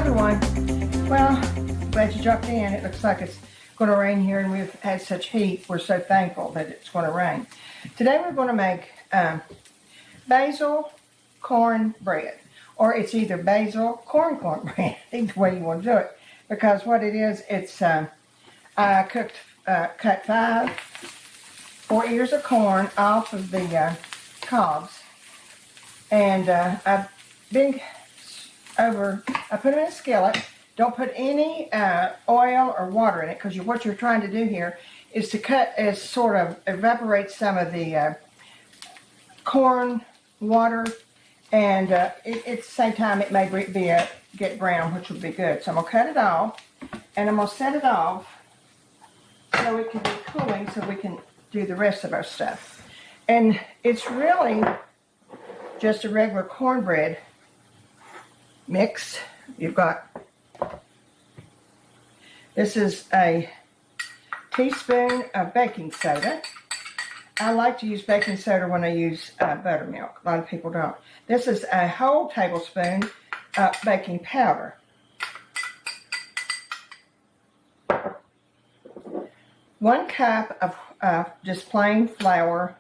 everyone. Well, glad you jumped in. It looks like it's going to rain here, and we've had such heat. We're so thankful that it's going to rain. Today we're going to make basil cornbread, or it's either basil cornbread, either way you want to do it. Because what it is, it's I cut 4 ears of corn off of the cobs, and I put them in a skillet. Don't put any oil or water in it, because what you're trying to do here is to sort of evaporate some of the corn water, and at the same time it may get brown, which would be good. So I'm gonna cut it off, and I'm gonna set it off so it can be cooling, so we can do the rest of our stuff. And it's really just a regular cornbread mix. You've got, this is a teaspoon of baking soda. I like to use baking soda when I use buttermilk. A lot of people don't. This is a whole tablespoon of baking powder. 1 cup of just plain flour,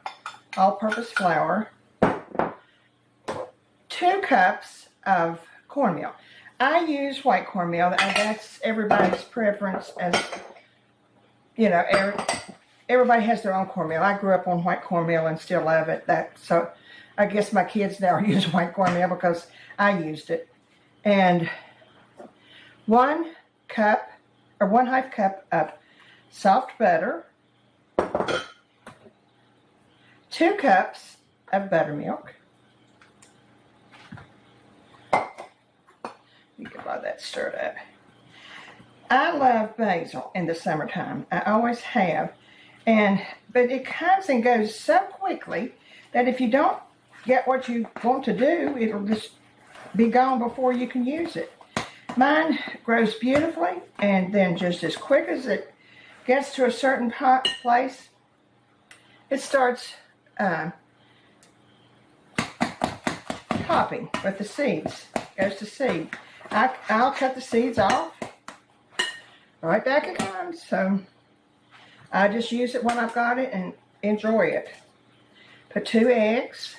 all-purpose flour. 2 cups of cornmeal. I use white cornmeal. That's everybody's preference. As you know, everybody has their own cornmeal. I grew up on white cornmeal and still love it. So I guess my kids now use white cornmeal because I used it. And 1 cup or 1/2 cup of soft butter. 2 cups of buttermilk. You can let that stirred up. I love basil in the summertime. I always have. But it comes and goes so quickly that if you don't get what you want to do, it'll just be gone before you can use it. Mine grows beautifully, and then just as quick as it gets to a certain place, it starts popping with the seeds. Goes to seed. I'll cut the seeds off. Right back it comes. So I just use it when I've got it and enjoy it. Put 2 eggs.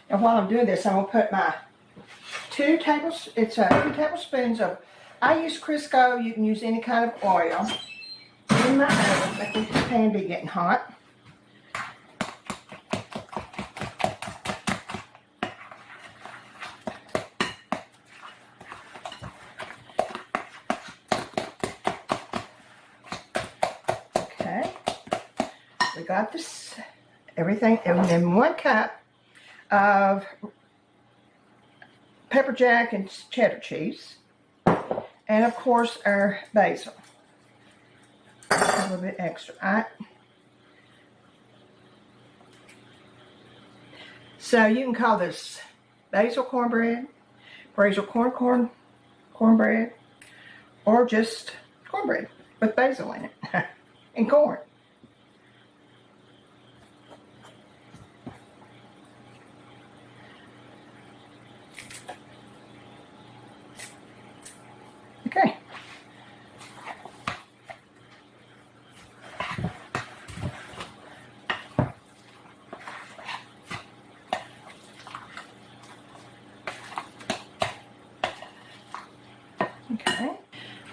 And while I'm doing this, I'm gonna put my 2 tablespoons of, I use Crisco. You can use any kind of oil. In my oven, let the pan be getting hot. Okay, we got this, everything, and then 1 cup of pepper jack and cheddar cheese, and of course our basil. A little bit extra. So you can call this basil cornbread, basil cornbread, or just cornbread with basil in it and corn. Okay. Okay.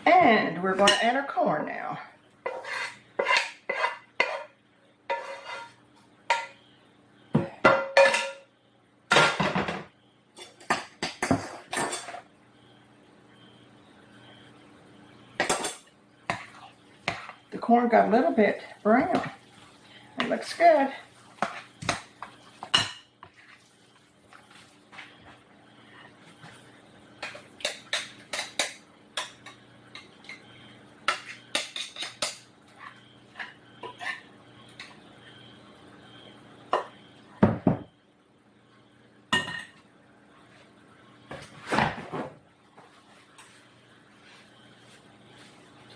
And we're going to add our corn now. The corn got a little bit brown. It looks good.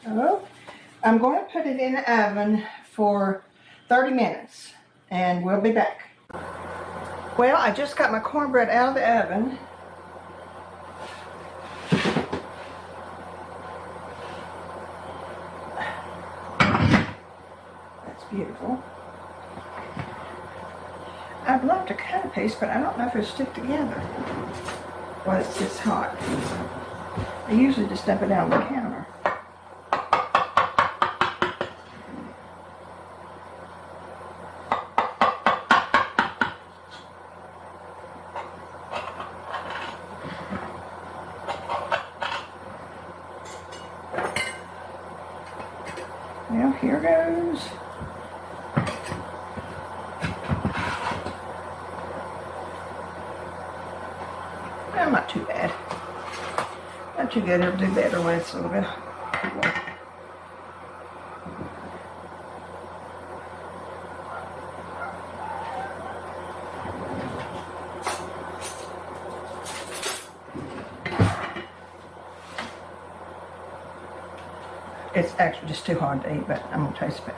So I'm going to put it in the oven for 30 minutes, and we'll be back. Well, I just got my cornbread out of the oven. That's beautiful. I'd love to cut a piece, but I don't know if it'll stick together while it's this hot. I usually just dump it down on the counter. Well, here goes. Well, not too bad. Not too good. It'll do better when it's a little bit cooler. It's actually just too hard to eat, but I'm going to taste it.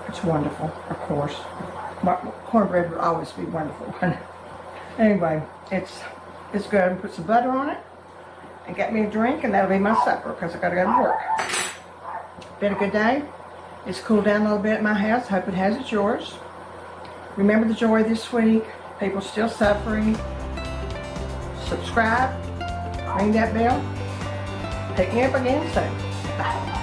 It's wonderful, of course. Cornbread will always be wonderful. Anyway, it's good. Put some butter on it and get me a drink, and that'll be my supper because I got to go to work. Been a good day. It's cooled down a little bit at my house. Hope it has at yours. Remember the joy this week. People still suffering. Subscribe. Ring that bell. Pick me up again soon. Bye.